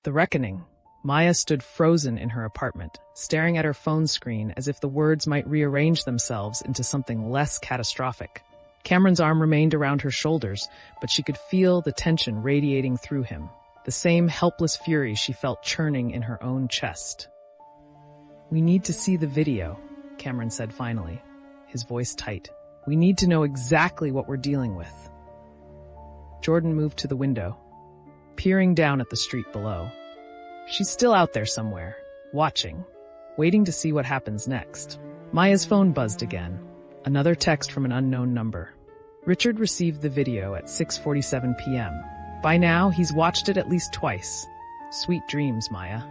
The reckoning. Maya stood frozen in her apartment, staring at her phone screen as if the words might rearrange themselves into something less catastrophic. Cameron's arm remained around her shoulders, but she could feel the tension radiating through him, the same helpless fury she felt churning in her own chest. "We need to see the video," Cameron said finally, his voice tight. "We need to know exactly what we're dealing with." Jordan moved to the window, peering down at the street below. She's still out there somewhere, watching, waiting to see what happens next. Maya's phone buzzed again. Another text from an unknown number. Richard received the video at 6:47 p.m. By now, he's watched it at least twice. Sweet dreams, Maya.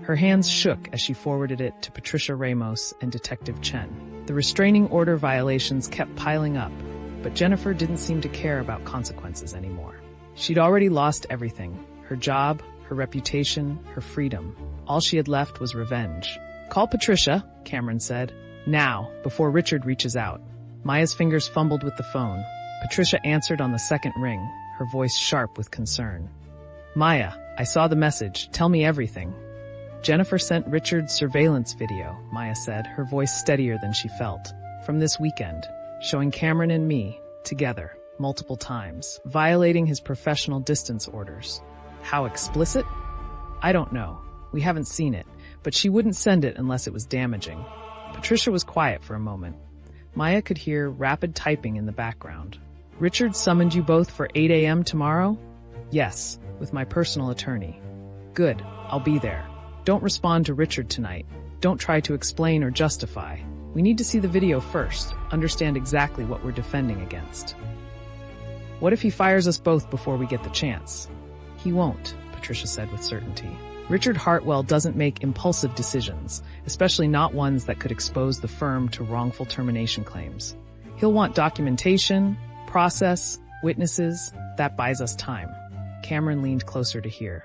Her hands shook as she forwarded it to Patricia Ramos and Detective Chen. The restraining order violations kept piling up, but Jennifer didn't seem to care about consequences anymore. She'd already lost everything: her job, her reputation, her freedom. All she had left was revenge. "Call Patricia," Cameron said. "Now, before Richard reaches out." Maya's fingers fumbled with the phone. Patricia answered on the second ring, her voice sharp with concern. "Maya, I saw the message. Tell me everything." "Jennifer sent Richard's surveillance video," Maya said, her voice steadier than she felt. "From this weekend, showing Cameron and me, together, multiple times, violating his professional distance orders." "How explicit?" "I don't know. We haven't seen it, but she wouldn't send it unless it was damaging." Patricia was quiet for a moment. Maya could hear rapid typing in the background. "Richard summoned you both for 8 a.m. tomorrow?" "Yes, with my personal attorney." "Good, I'll be there. Don't respond to Richard tonight. Don't try to explain or justify. We need to see the video first, understand exactly what we're defending against." "What if he fires us both before we get the chance?" "He won't," Patricia said with certainty. "Richard Hartwell doesn't make impulsive decisions, especially not ones that could expose the firm to wrongful termination claims. He'll want documentation, process, witnesses. That buys us time." Cameron leaned closer to hear.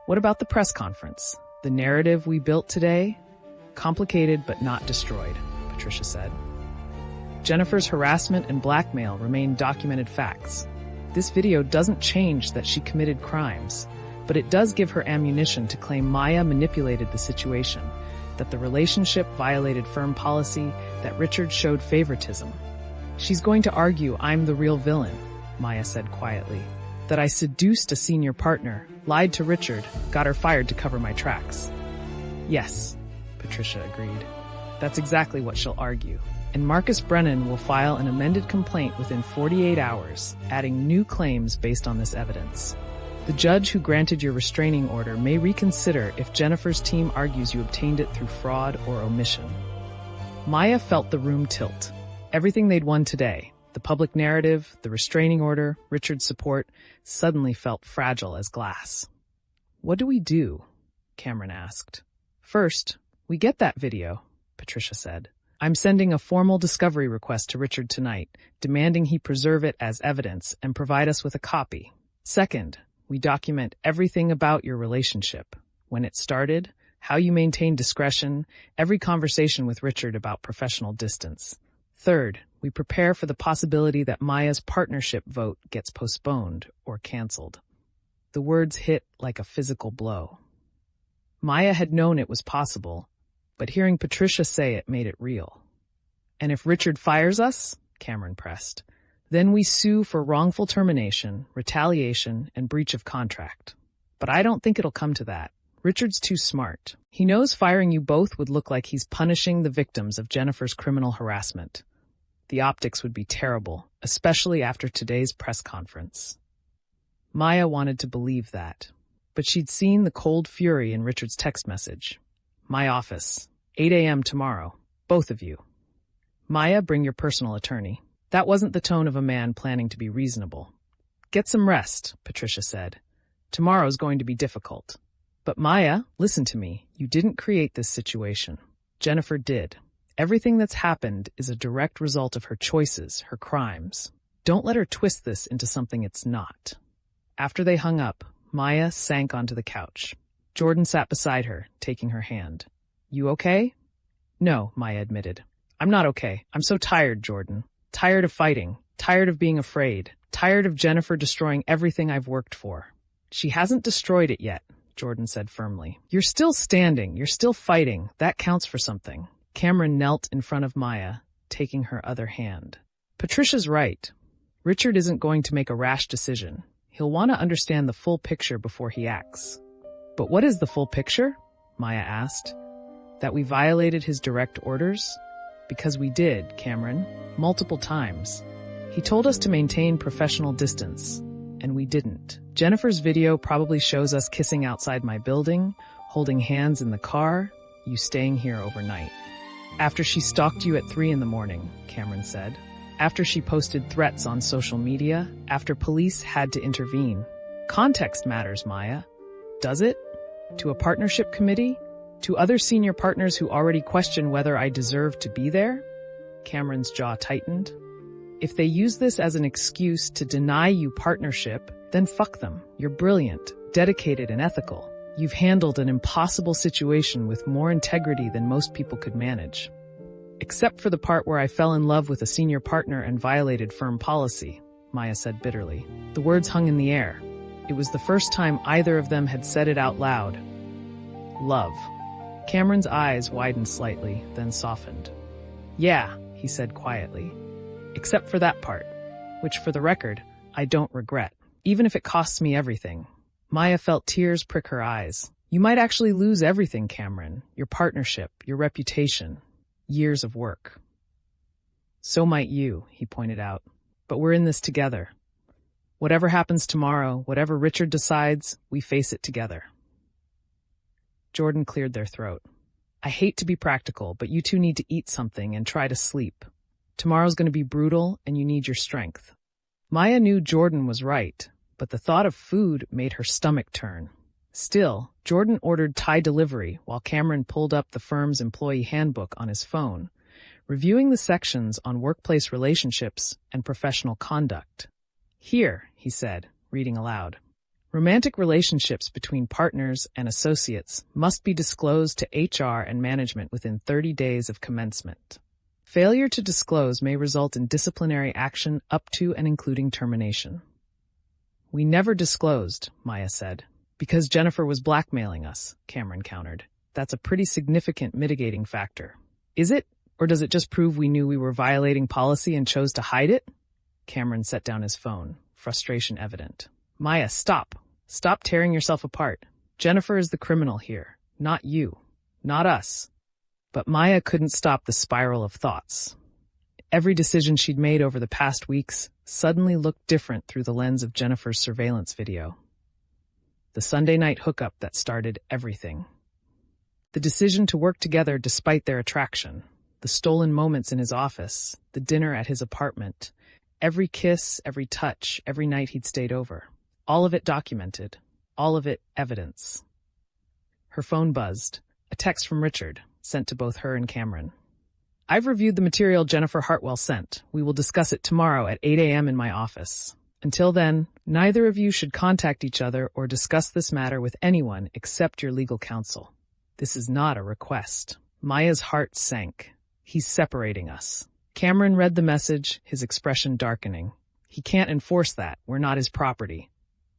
"What about the press conference? The narrative we built today?" "Complicated but not destroyed," Patricia said. "Jennifer's harassment and blackmail remain documented facts. This video doesn't change that she committed crimes, but it does give her ammunition to claim Maya manipulated the situation, that the relationship violated firm policy, that Richard showed favoritism. She's going to argue I'm the real villain," Maya said quietly. "That I seduced a senior partner, lied to Richard, got her fired to cover my tracks." "Yes," Patricia agreed. "That's exactly what she'll argue. And Marcus Brennan will file an amended complaint within 48 hours, adding new claims based on this evidence. The judge who granted your restraining order may reconsider if Jennifer's team argues you obtained it through fraud or omission." Maya felt the room tilt. Everything they'd won today, the public narrative, the restraining order, Richard's support, suddenly felt fragile as glass. "What do we do?" Cameron asked. "First, we get that video," Patricia said. "I'm sending a formal discovery request to Richard tonight, demanding he preserve it as evidence and provide us with a copy. Second, we document everything about your relationship, when it started, how you maintained discretion, every conversation with Richard about professional distance. Third, we prepare for the possibility that Maya's partnership vote gets postponed or canceled." The words hit like a physical blow. Maya had known it was possible, but hearing Patricia say it made it real. "And if Richard fires us," Cameron pressed, "then we sue for wrongful termination, retaliation, and breach of contract. But I don't think it'll come to that. Richard's too smart. He knows firing you both would look like he's punishing the victims of Jennifer's criminal harassment. The optics would be terrible, especially after today's press conference." Maya wanted to believe that, but she'd seen the cold fury in Richard's text message. "My office, 8 a.m. tomorrow, both of you. Maya, bring your personal attorney." That wasn't the tone of a man planning to be reasonable. "Get some rest," Patricia said. "Tomorrow's going to be difficult." "But Maya, listen to me. You didn't create this situation. Jennifer did. Everything that's happened is a direct result of her choices, her crimes. Don't let her twist this into something it's not." After they hung up, Maya sank onto the couch. Jordan sat beside her, taking her hand. "You okay?" "No," Maya admitted. "I'm not okay. I'm so tired, Jordan. Tired of fighting. Tired of being afraid. Tired of Jennifer destroying everything I've worked for." "She hasn't destroyed it yet," Jordan said firmly. You're still standing. You're still fighting. That counts for something. Cameron knelt in front of Maya, taking her other hand. Patricia's right. Richard isn't going to make a rash decision. He'll want to understand the full picture before he acts. But what is the full picture? Maya asked. That we violated his direct orders? Because we did, Cameron. Multiple times. He told us to maintain professional distance, and we didn't. Jennifer's video probably shows us kissing outside my building, holding hands in the car, you staying here overnight. After she stalked you at 3 a.m, Cameron said. After she posted threats on social media, after police had to intervene. Context matters, Maya. Does it? To a partnership committee? To other senior partners who already question whether I deserve to be there? Cameron's jaw tightened. If they use this as an excuse to deny you partnership, then fuck them. You're brilliant, dedicated, and ethical. You've handled an impossible situation with more integrity than most people could manage. Except for the part where I fell in love with a senior partner and violated firm policy, Maya said bitterly. The words hung in the air. It was the first time either of them had said it out loud. Love. Cameron's eyes widened slightly, then softened. Yeah, he said quietly. Except for that part, which, for the record, I don't regret, even if it costs me everything. Maya felt tears prick her eyes. You might actually lose everything, Cameron. Your partnership, your reputation, years of work. So might you, he pointed out. But we're in this together. Whatever happens tomorrow, whatever Richard decides, we face it together. Jordan cleared their throat. I hate to be practical, but you two need to eat something and try to sleep. Tomorrow's going to be brutal, and you need your strength. Maya knew Jordan was right, but the thought of food made her stomach turn. Still, Jordan ordered Thai delivery while Cameron pulled up the firm's employee handbook on his phone, reviewing the sections on workplace relationships and professional conduct. Here, he said, reading aloud. Romantic relationships between partners and associates must be disclosed to HR and management within 30 days of commencement. Failure to disclose may result in disciplinary action up to and including termination. We never disclosed, Maya said. Because Jennifer was blackmailing us, Cameron countered. That's a pretty significant mitigating factor. Is it? Or does it just prove we knew we were violating policy and chose to hide it? Cameron set down his phone, frustration evident. Maya, stop. Stop tearing yourself apart. Jennifer is the criminal here, not you, not us. But Maya couldn't stop the spiral of thoughts. Every decision she'd made over the past weeks suddenly looked different through the lens of Jennifer's surveillance video. The Sunday night hookup that started everything. The decision to work together despite their attraction. The stolen moments in his office. The dinner at his apartment. Every kiss, every touch, every night he'd stayed over. All of it documented. All of it evidence. Her phone buzzed. A text from Richard, sent to both her and Cameron. I've reviewed the material Jennifer Hartwell sent. We will discuss it tomorrow at 8 a.m. in my office. Until then, neither of you should contact each other or discuss this matter with anyone except your legal counsel. This is not a request. Maya's heart sank. He's separating us. Cameron read the message, his expression darkening. He can't enforce that. We're not his property.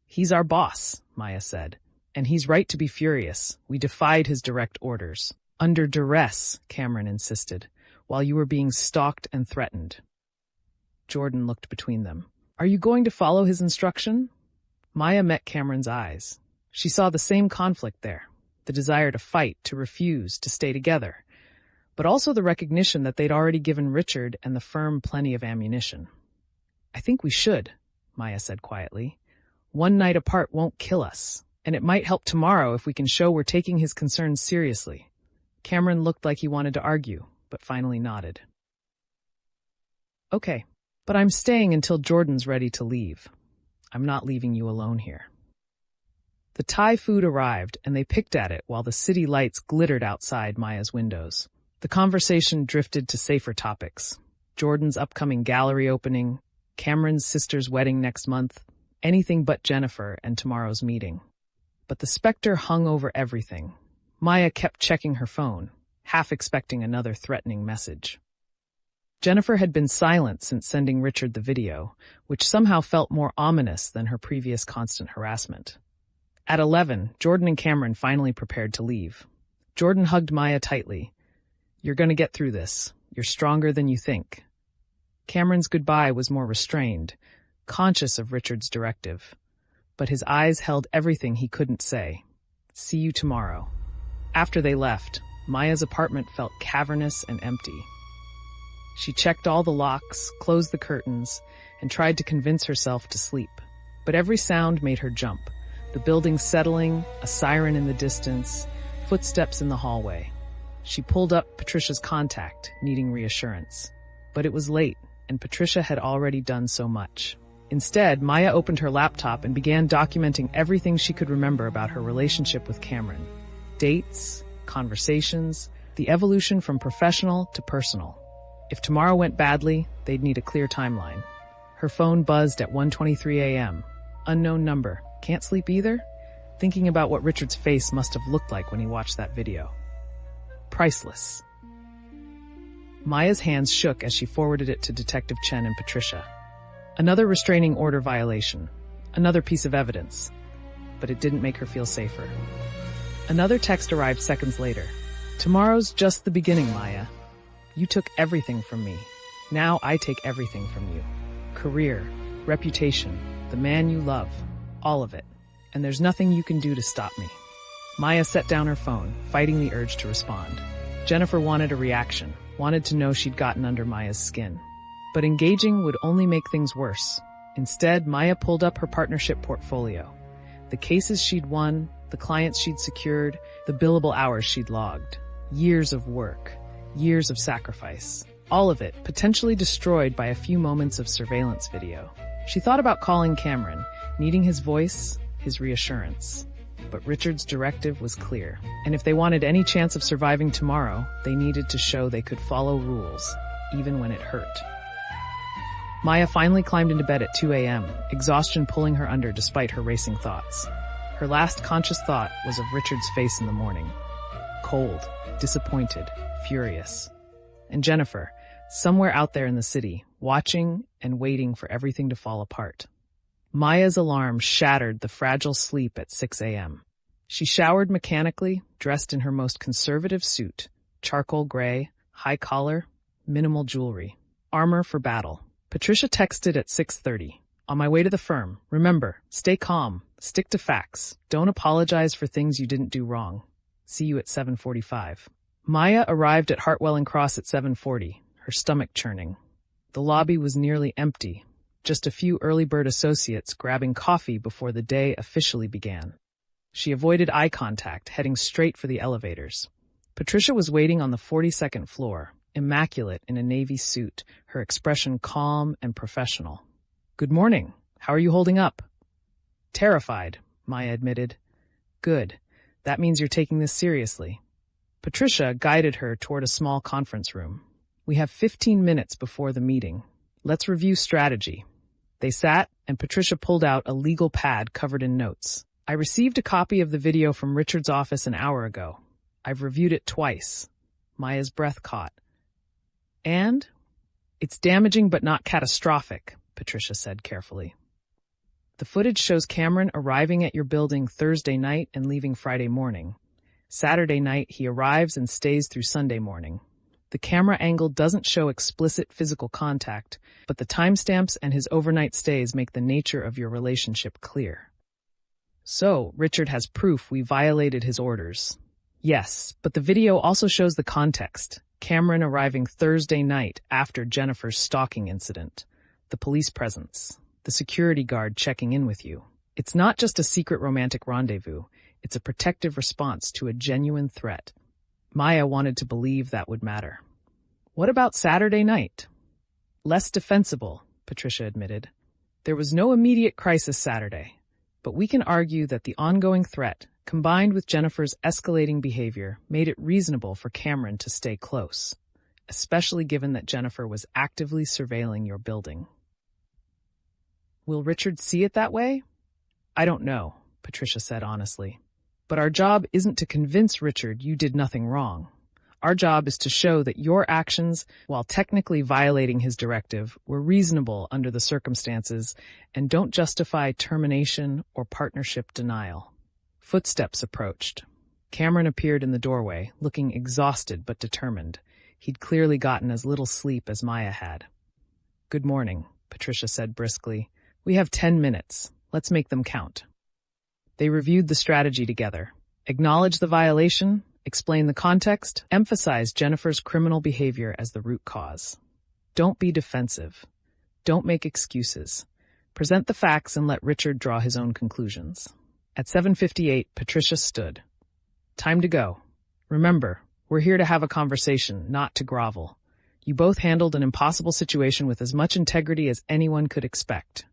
He's our boss, Maya said. And he's right to be furious. We defied his direct orders. Under duress, Cameron insisted, while you were being stalked and threatened. Jordan looked between them. Are you going to follow his instruction? Maya met Cameron's eyes. She saw the same conflict there, the desire to fight, to refuse, to stay together, but also the recognition that they'd already given Richard and the firm plenty of ammunition. I think we should, Maya said quietly. One night apart won't kill us, and it might help tomorrow if we can show we're taking his concerns seriously. Cameron looked like he wanted to argue, but finally nodded. Okay. But I'm staying until Jordan's ready to leave. I'm not leaving you alone here. The Thai food arrived, and they picked at it while the city lights glittered outside Maya's windows. The conversation drifted to safer topics. Jordan's upcoming gallery opening, Cameron's sister's wedding next month, anything but Jennifer and tomorrow's meeting. But the specter hung over everything. Maya kept checking her phone, half expecting another threatening message. Jennifer had been silent since sending Richard the video, which somehow felt more ominous than her previous constant harassment. At 11, Jordan and Cameron finally prepared to leave. Jordan hugged Maya tightly. "You're going to get through this. You're stronger than you think." Cameron's goodbye was more restrained, conscious of Richard's directive. But his eyes held everything he couldn't say. "See you tomorrow." After they left, Maya's apartment felt cavernous and empty. She checked all the locks, closed the curtains, and tried to convince herself to sleep. But every sound made her jump. The building settling, a siren in the distance, footsteps in the hallway. She pulled up Patricia's contact, needing reassurance. But it was late, and Patricia had already done so much. Instead, Maya opened her laptop and began documenting everything she could remember about her relationship with Cameron. Dates, conversations, the evolution from professional to personal. If tomorrow went badly, they'd need a clear timeline. Her phone buzzed at 1:23 a.m. Unknown number. Can't sleep either? Thinking about what Richard's face must have looked like when he watched that video. Priceless. Maya's hands shook as she forwarded it to Detective Chen and Patricia. Another restraining order violation. Another piece of evidence. But it didn't make her feel safer. Another text arrived seconds later. "Tomorrow's just the beginning, Maya. You took everything from me. Now I take everything from you. Career, reputation, the man you love, all of it. And there's nothing you can do to stop me." Maya set down her phone, fighting the urge to respond. Jennifer wanted a reaction, wanted to know she'd gotten under Maya's skin. But engaging would only make things worse. Instead, Maya pulled up her partnership portfolio. The cases she'd won, the clients she'd secured, the billable hours she'd logged. Years of work, years of sacrifice. All of it potentially destroyed by a few moments of surveillance video. She thought about calling Cameron, needing his voice, his reassurance. But Richard's directive was clear. And if they wanted any chance of surviving tomorrow, they needed to show they could follow rules, even when it hurt. Maya finally climbed into bed at 2 a.m., exhaustion pulling her under despite her racing thoughts. Her last conscious thought was of Richard's face in the morning. Cold, disappointed, furious. And Jennifer, somewhere out there in the city, watching and waiting for everything to fall apart. Maya's alarm shattered the fragile sleep at 6 a.m. She showered mechanically, dressed in her most conservative suit, charcoal gray, high collar, minimal jewelry, armor for battle. Patricia texted at 6:30. "On my way to the firm. Remember, stay calm, stick to facts, don't apologize for things you didn't do wrong. See you at 7:45. Maya arrived at Hartwell and Cross at 7:40, her stomach churning. The lobby was nearly empty, just a few early bird associates grabbing coffee before the day officially began. She avoided eye contact, heading straight for the elevators. Patricia was waiting on the 42nd floor, immaculate in a navy suit, her expression calm and professional. "Good morning. How are you holding up?" "Terrified," Maya admitted. "Good. That means you're taking this seriously." Patricia guided her toward a small conference room. "We have 15 minutes before the meeting. Let's review strategy." They sat, and Patricia pulled out a legal pad covered in notes. "I received a copy of the video from Richard's office an hour ago. I've reviewed it twice." Maya's breath caught. "And? It's damaging but not catastrophic," Patricia said carefully. "The footage shows Cameron arriving at your building Thursday night and leaving Friday morning. Saturday night, he arrives and stays through Sunday morning. The camera angle doesn't show explicit physical contact, but the timestamps and his overnight stays make the nature of your relationship clear." "So, Richard has proof we violated his orders." "Yes, but the video also shows the context. Cameron arriving Thursday night after Jennifer's stalking incident. The police presence. The security guard checking in with you. It's not just a secret romantic rendezvous. It's a protective response to a genuine threat." Maya wanted to believe that would matter. "What about Saturday night?" "Less defensible," Patricia admitted. "There was no immediate crisis Saturday, but we can argue that the ongoing threat, combined with Jennifer's escalating behavior, made it reasonable for Cameron to stay close, especially given that Jennifer was actively surveilling your building." "Will Richard see it that way?" "I don't know," Patricia said honestly. "But our job isn't to convince Richard you did nothing wrong. Our job is to show that your actions, while technically violating his directive, were reasonable under the circumstances and don't justify termination or partnership denial." Footsteps approached. Cameron appeared in the doorway, looking exhausted but determined. He'd clearly gotten as little sleep as Maya had. "Good morning," Patricia said briskly. "We have 10 minutes. Let's make them count." They reviewed the strategy together. Acknowledge the violation, explain the context, emphasize Jennifer's criminal behavior as the root cause. Don't be defensive. Don't make excuses. Present the facts and let Richard draw his own conclusions. At 7:58, Patricia stood. "Time to go. Remember, we're here to have a conversation, not to grovel. You both handled an impossible situation with as much integrity as anyone could expect.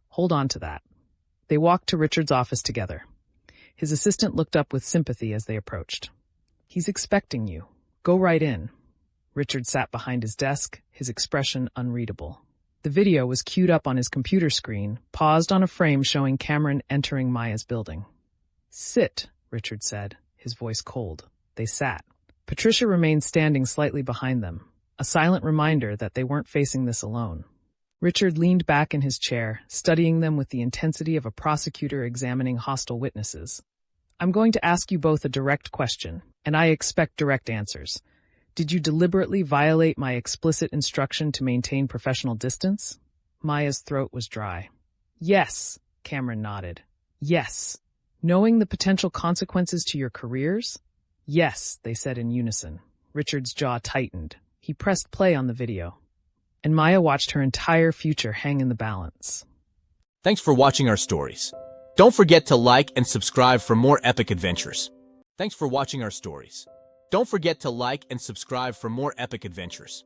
Hold on to that." They walked to Richard's office together. His assistant looked up with sympathy as they approached. "He's expecting you. Go right in." Richard sat behind his desk, his expression unreadable. The video was queued up on his computer screen, paused on a frame showing Cameron entering Maya's building. "Sit," Richard said, his voice cold. They sat. Patricia remained standing slightly behind them, a silent reminder that they weren't facing this alone. Richard leaned back in his chair, studying them with the intensity of a prosecutor examining hostile witnesses. "I'm going to ask you both a direct question, and I expect direct answers. Did you deliberately violate my explicit instruction to maintain professional distance?" Maya's throat was dry. "Yes," Cameron nodded. "Yes." "Knowing the potential consequences to your careers?" "Yes," they said in unison. Richard's jaw tightened. He pressed play on the video. And Maya watched her entire future hang in the balance. Thanks for watching our stories. Don't forget to like and subscribe for more epic adventures. Thanks for watching our stories. Don't forget to like and subscribe for more epic adventures.